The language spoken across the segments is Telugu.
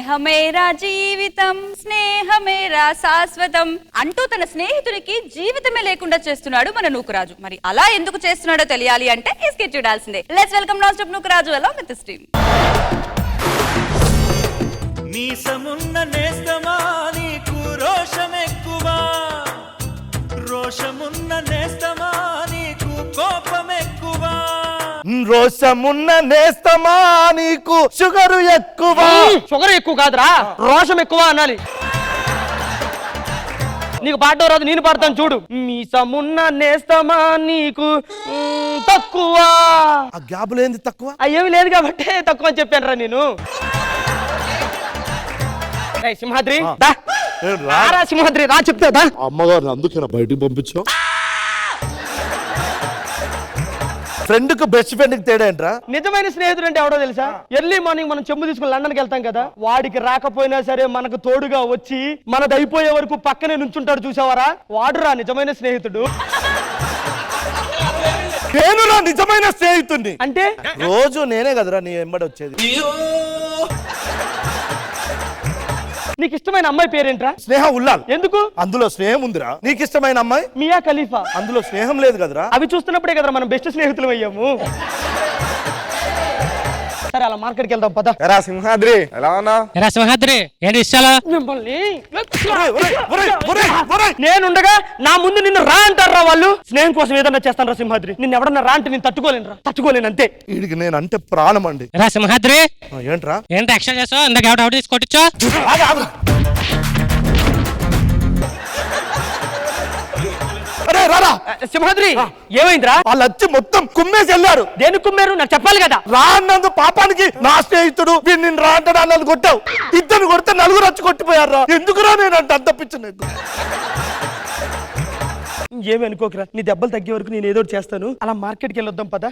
స్నేహమేరా జీవితం స్నేహమేరా శాశ్వతం అంటూ తన స్నేహితుడికి జీవితమే లేకుండా చేస్తున్నాడు మన నూకరాజు. మరి అలా ఎందుకు చేస్తున్నాడో తెలియాలి అంటే ఈ స్కిట్ చూడాల్సిందే. Let's welcome non stop Nookaraju along with his team. మీసమున్న నేస్తమా నీకు రోషమెక్కువా, రోషమున్న నేస్తమా నీకు కోపమెక్కువా, రోషమున్న నేస్తమా నీకు షుగరు ఎక్కువ. షుగర్ ఎక్కువ కాదురా, రోషం ఎక్కువ అనాలి. నీకు పాడడం రాదు, నేను పాడతాను చూడు. మీసమున్న నేస్తమా నీకు తక్కువ. ఆ గ్యాబులు ఏంది తక్కువ? ఏమి లేదు కాబట్టి తక్కువ అని చెప్పాను రా నేను. సింహాద్రి రా, సింహాద్రి రా చెప్తా. అమ్మగారు అందుకేనా బయటికి పంపించావు? ఫ్రెండ్ కు బెస్ట్ ఫ్రెండ్ కి తేడా ఏంట్రా? నిజమైన స్నేహితుడు అంటే ఎవడో తెలుసా? ఎర్లీ మార్నింగ్ మనం చెంబు తీసుకుని లండన్కి వెళ్తాం కదా, వాడికి రాకపోయినా సరే మనకు తోడుగా వచ్చి మనది అయిపోయే వరకు పక్కనే నుంచుంటాడు చూసావారా, వాడురా నిజమైన స్నేహితుడు. నేను నా నిజమైన స్నేహితుడిని అంటే రోజు నేనే కదరా నీ వెంబడి వచ్చేది. నీకు ఇష్టమైన అమ్మాయి పేరేంట్రా? స్నేహ ఉల్లాల్. ఎందుకు? అందులో స్నేహం ఉందిరా. నీకు ఇష్టమైన అమ్మాయి మియా ఖలీఫా. అందులో స్నేహం లేదు కదరా. అవి చూస్తున్నప్పుడే కదరా మనం బెస్ట్ స్నేహితులు అయ్యాము. సరే అలా మార్కెట్కి వెళ్దాం పద. ఎరా సింహాద్రి ఎలా ఉన్నా? ఎరా సింహాద్రి ఏంటి ఇష్టాలా? మిమ్మల్ని నేనుండగా నా ముందు నిన్ను రా అంటారా వాళ్ళు? స్నేహం కోసం ఏదన్నా చేస్తాను రా సింహాద్రి. నిన్ను ఎవడన్నా రా అంటే నేను తట్టుకోలేను అంతే. వీడికి నేను అంటే ప్రాణం అండి. ఎరా సింహాద్రి ఏంట్రా ఏంటి యాక్షన్ చేసావు? ఇందాక ఎవడ తీసుకొట్టొచ్చా? సింహాద్రి ఏమైందిరా? వాళ్ళు వచ్చి మొత్తం కుమ్మేసి వెళ్ళారు. దేనికి కుమ్మారు నాకు చెప్పాలి కదా. రా అన్నందు పాపానికి నా స్నేహితుడు నిన్ను రా అంటాడు అన్నది కొట్టావు. ఇద్దరు కొడితే నలుగురు వచ్చి కొట్టిపోయారు. ఎందుకురా నేను అంటే అంత పిచ్చిన? ఏమి అనుకోకరా, నీ దెబ్బలు తగ్గే వరకు నేను ఏదో చేస్తాను. అలా మార్కెట్కి వెళ్ళొద్దాం పద.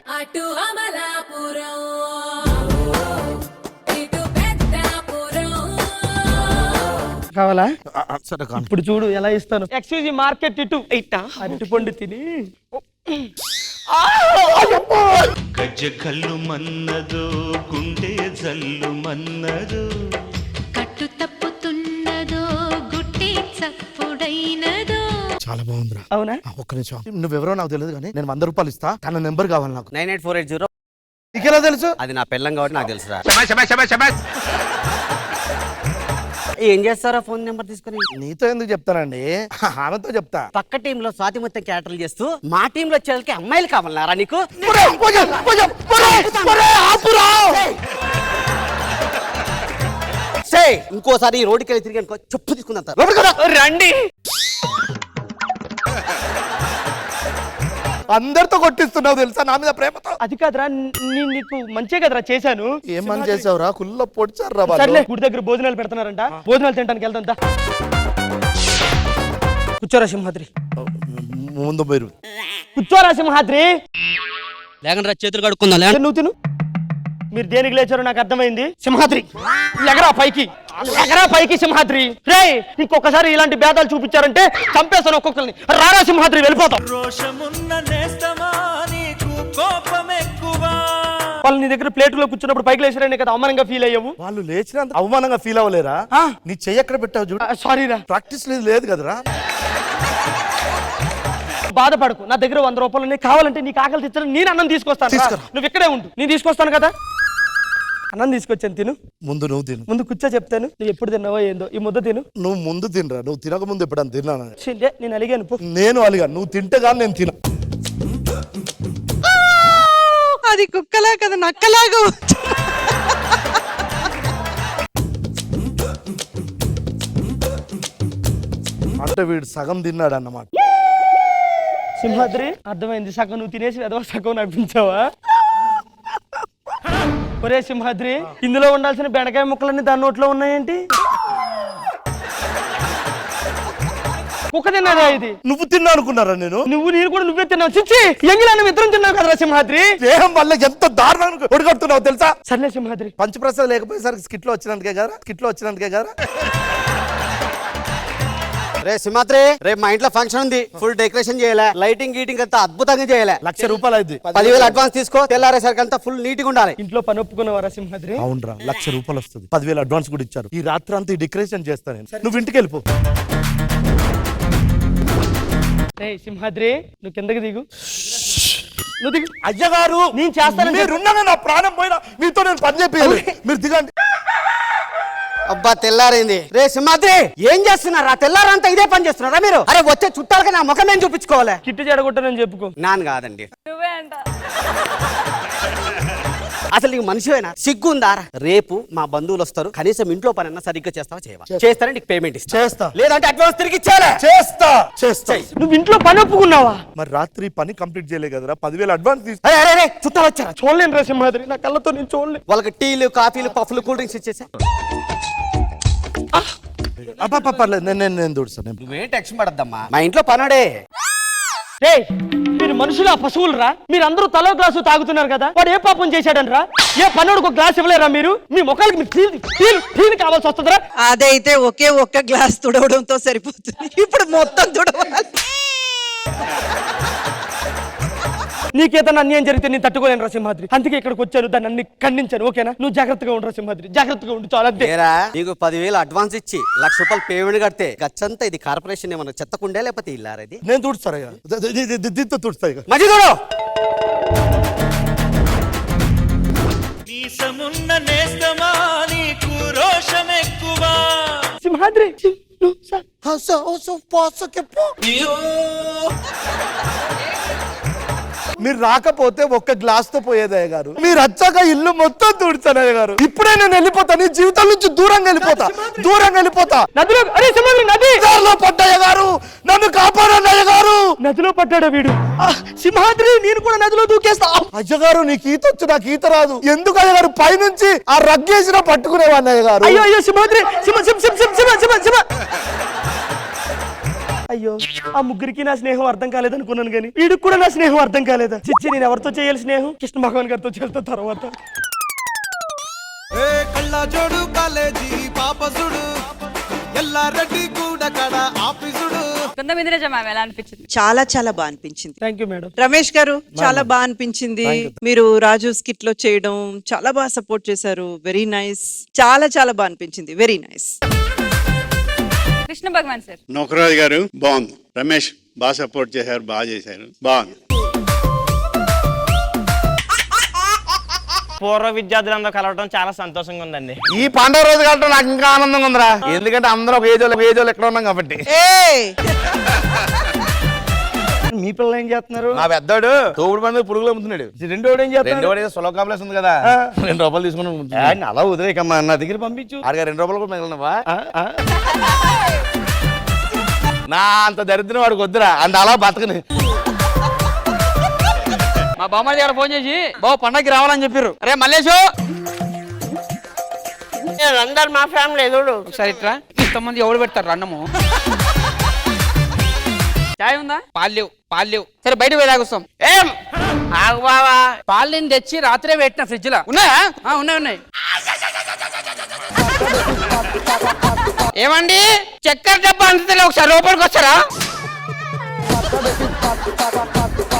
కావాలా? ఇప్పుడు చూడు ఎలా ఇస్తాను. ఎక్స్క్యూజ్ మార్కెట్ ఇటు ఇట్టా అరటిపండు తిని గజ్జ కల్లు మన్నదో గుండె జల్లు మన్నదో, కట్టు తప్పుతున్నదో గుట్టి చప్పుడైనదో. చాలా బాగుందిరా. అవునా? ఒక్క నిమిషం. నువ్వెవరో నాకు తెలియదు కానీ నేను 100 రూపాయలు ఇస్తా. తన నెంబర్ కావాలి నాకు. 98480. నీకెలా తెలుసు? అది నా పెళ్ళం కాబట్టి నాకు తెలుసురా. ఏం చేస్తారా ఫోన్ నెంబర్ తీసుకుని? నీతో ఎందుకు చెప్తానండి, ఆమెతో చెప్తా. పక్క టీమ్ లో స్వాతి మొత్తం క్యారెక్టర్లు చేస్తూ మా టీమ్ లో వచ్చేళ్ళకి అమ్మాయిలు కావాలన్నారా నీకు? ఇంకోసారి ఈ రోడ్డుకి వెళ్ళి తిరిగి చెప్పు తీసుకుందా రండి. అందరితో కొట్టిస్తున్నావు తెలుసా నా మీద ప్రేమతో. అది కాదురా, నీకు మంచే కదరా చేశాను. ఏం మంచి చేసావురా? కుల్ల పొడిచారా? సర్లే, గుడి దగ్గర భోజనాలు పెడుతున్నారంట, భోజనాలు తినడానికి వెళ్తా. కూర్చోరా సింహాద్రి. ముందు మీరు కూర్చోరా సింహాద్రి. లేకుండా చేతులు కడుక్కుందా? నువ్వు తిను. మీరు దేనికి లేచారో నాకు అర్థమైంది. సింహాద్రి ఎగరా పైకి, ఎగరా పైకి సింహాద్రి. రే ఇంకొకసారి ఇలాంటి భేదాలు చూపించారంటే చంపేస్తాను ఒక్కొక్కరిని. రారా సింహాద్రి వెళ్ళిపోతాం. రోషమున్న నేస్తమా నీకు కోపమెక్కువా. వాళ్ళు నీ దగ్గర ప్లేట్లో కూర్చున్నప్పుడు పైకి లేచారనే కదా అవమానంగా ఫీల్ అయ్యావు. వాళ్ళు లేచినంత అవమానంగా ఫీల్ అవ్వలేరా? నీ చెయ్యి ఎక్కడ పెట్టావు చూడు. సారీ రా, ప్రాక్టీస్ లేదు కదరా. బాధపడకు. నా దగ్గర 100 రూపాయలు ఉన్నాయి. కావాలంటే నీకు ఆకలి తెచ్చడం నేను అన్నం తీసుకొస్తాను. నువ్వు ఇక్కడే ఉండు, నేను తీసుకొస్తాను కదా. అన్నం తీసుకొచ్చాను, తిను. ముందు నువ్వు తిను. ముందు కూర్చో చెప్తాను. నువ్వు ఎప్పుడు తిన్నావో ఏందో ఈ ముద్ద తిను. నువ్వు ముందు తినరా. నువ్వు తినక ముందు ఎప్పుడన్నా తిన్నాను? నేను అలిగాను. నేను అలిగాను, నువ్వు తింటే కానీ నేను తిన. అది కుక్కలా కదా నక్కలాగా. అంటే వీడు సగం తిన్నాడు అన్నమాట. సింహాద్రి అర్థమైంది. సగం నువ్వు తినేసి ఎదవ సగం నవ్వించావా? ఒరే సింహాద్రి, ఇందులో ఉండాల్సిన బెండకాయ ముక్కలన్నీ దాని నోట్లో ఉన్నాయేంటి? కుక్క తిన్నదా ఇది? నువ్వు తిన్నా అనుకున్నారా నేను? నేను కూడా నువ్వే తిన్నావు. చిచ్చి ఎంగిలాన్ని ఇద్దరం తిన్నావు కదరా సింహాద్రి. దేహం వల్ల ఎంత దారుణంగా ఒడిగడుతున్నావు తెలుసా? సర్లే సింహాద్రి. పంచప్రసాద్ లేకపోయేసరికి స్కిట్ లో వచ్చినందుకే కదా. రే సింహాద్రి, రేపు మా ఇంట్లో ఫంక్షన్ ఉంది. ఫుల్ డెకరేషన్ చేయాలి, లైటింగ్ గీటింగ్ అంతా అద్భుతంగా చేయాలి. ₹1,00,000 అయింది. 10,000 అడ్వాన్స్ తీసుకో, తెల్లారేసరికి అంతా ఫుల్ నీట్ గా ఉండాలి. ఇంట్లో పని ఒప్పుకున్నవారా సింహాద్రి? అవునరా, ₹1,00,000 వస్తుంది. 10,000 అడ్వాన్స్ కూడా ఇచ్చారు. ఈ రాత్రి అంతా ఈ డెకరేషన్ చేస్తాను నేను. నువ్వు ఇంటికి వెళ్ళిపో. రేయ్ సింహాద్రి, నువ్వు కిందకి దిగు. నువ్వు దిగు. అయ్యగారు నేను చేస్తానని మీరున్నాగా నా ప్రాణం పోయినా మీతో నేను పని చెప్పేయాలి. మీరు దిగండి. అబ్బా తెల్లారైంది. రే సింహాద్రి, ఏం చేస్తున్నారా? తెల్లారంతా ఇదే పని చేస్తున్నారా మీరు? అరే వచ్చే చుట్టాలకి నా ముఖం ఏం చూపించుకోవాలి? కిట్టు చెడగొట్టనని చెప్పుకో. నాన్న కాదండి, నువ్వే అంట. అసలు నీకు మనిషివేనా? సిగ్గుందారా? రేపు మా బంధువులు వస్తారు, కనీసం ఇంట్లో పని అన్నా సరిగ్గా చేస్తావా? చేయవా? చేస్తారని నీకు పేమెంట్ ఇస్తా. చేస్తా. లేదంటే అడ్వాన్స్ తిరిగి ఇచ్చేయాలి. చేస్తా. నువ్వు ఇంట్లో పని ఒప్పుకున్నావా? మరి రాత్రి పని కంప్లీట్ చేయలే కదరా, 10,000 అడ్వాన్స్ తీసు. అరే అరే అరే, చుట్టాలు వచ్చారా? చూడలేను రా సింహాద్రి, నా కళ్ళతో నేను చూడలేను. వాళ్ళకి టీలు, కాఫీలు, పఫ్లు, కూల్ డ్రింక్స్ ఇచ్చేసా. పర్లేదు, నేను దూడుస్తాను. నువ్వేం టెన్షన్ పడద్దమ్మా, మా ఇంట్లో పనాడే. రేయ్, మీరు మనుషులా పశువులరా? మీరు అందరూ తలో గ్లాసు తాగుతున్నారు కదా, వాడు ఏ పాపం చేశాడనరా? ఏ పనుడికి ఒక గ్లాస్ ఇవ్వలేరా మీరు? మీ ముఖాలకి మీరు టీలు కావాల్సి వస్తుందిరా? అదైతే ఒకే ఒక్క గ్లాస్ తుడవడంతో సరిపోతుంది, ఇప్పుడు మొత్తం తుడవాలి. నీకేదన్నా అన్యాయం జరిగితే నేను తట్టుకోలేను రా సింహాద్రి, అందుకే ఇక్కడికి వచ్చాను, దాన్ని అన్ని ఖండించాను. ఓకేనా? నువ్వు జాగ్రత్తగా ఉండరా సింహాద్రి, జాగ్రత్తగా ఉండు, చాలా అంతే. ఏరా, నీకు 10,000 అడ్వాన్స్ ఇచ్చి ₹1,00,000 పేమెంట్ కడితే గచ్చంతా ఇది కార్పొరేషన్ ఏమన్నా చెత్తకుండే లేకపోతే ఇల్లారది? నేను దూడుస్తారా? దీంతో దూడుస్తా. మంచి చూడు. నీసమున్న నేస్తమా నీకు రోషం ఎక్కువ. సింహాద్రి మీరు రాకపోతే ఒక్క గ్లాస్ తో పోయేదయ్య గారు. మీరు వచ్చాక ఇల్లు మొత్తం తుడిచాను అయ్య గారు. ఇప్పుడే నేను వెళ్ళిపోతా, నీ జీవితం నుంచి దూరంగా వెళ్ళిపోతా. నదిలో, అరే సింహాద్రి, నది దారిలో పడ్డయ్య గారు, నన్ను కాపాడండి అయ్య గారు. నదిలో పడ్డాడా వీడు? సింహాద్రి, నేను కూడా నదిలో దూకేస్తా. అయ్యగారు, నీకు ఈత వచ్చు, నాకు ఈత రాదు. ఎందుకు అయ్య గారు? పైనుంచి ఆ రగ్గేసిన పట్టుకునేవాడిని అయ్య గారు. అయ్యో అయ్యో సింహాద్రి, సింహ. అయ్యో, ఆ ముగ్గురికి నా స్నేహం అర్థం కాలేదనుకున్నాను కానీ వీడికి కూడా నా స్నేహం అర్థం కాలేదా? చిచ్చి, నేను ఎవరితో చేయాలి స్నేహం? కృష్ణ భగవాన్ గారితో చేస్తా తర్వాత. కళ్ళ జోడు కాలేజీ పాపసుడు ఎల్లారెడ్డి కూడా కడ ఆఫీసుడు. కొంతమంది మ్యామ్ ఎలా అనిపించింది? చాలా చాలా బాగా అనిపించింది. Thank you madam. రమేష్ గారు, చాలా బాగా అనిపించింది. మీరు రాజు స్కిట్ లో చేయడం చాలా బాగా సపోర్ట్ చేశారు. వెరీ నైస్, చాలా చాలా బాగా అనిపించింది. Very nice. Krishna Bhagavan sir. Nookaraju గారు బాగుంది. రమేష్ బాగా సపోర్ట్ చేశారు, బాగా చేశారు, బాగుంది. పూర్వ విద్యార్థులందరూ కలవడం చాలా సంతోషంగా ఉందండి. ఈ పండుగ రోజు కలవడం నాకు ఇంకా ఆనందంగా ఉందిరా, ఎందుకంటే అందరూ ఒక ఏజోలు ఎక్కడ ఉన్నాం కాబట్టి. మీ పిల్లలు ఏం చేస్తున్నారు? మా పెద్దోడు తోడు పండుగ పురుగులు అమ్ముతున్నాడు. రెండోడు ఏం చేస్తున్నాడు? రెండోడు సులభ కాంప్లెక్స్ ఉంది కదా, ₹2 తీసుకుని అలా వదిలేకమ్మా, నా దగ్గర పంపించు. ఆడిగా ₹2 కూడా మిగిలినవా? నా అంత దరిద్రం వాడికి వద్దురా, అంత అలా బతకని. మా బామ్మ దగ్గర ఫోన్ చేసి బాబు పండగకి రావాలని చెప్పారు. అరే మల్లేషు, అందరు మా ఫ్యామిలీ ఎదుడు ఒకసారి ఇట్రా. ఇంతమంది ఎవడు పెడతారు అన్నము? చాయ్ ఉందా? పాలు లేవు. సరే బయట పోయి తాగొస్తాం. ఏం ఆగు బావా, పాలు నేను తెచ్చి రాత్రే పెట్టిన ఫ్రిడ్జ్ లో. ఉన్నాయా? ఉన్నాయి. ఏమండి, చక్కెర డబ్బా అంతే, ఒకసారి లోపలికి వస్తారా?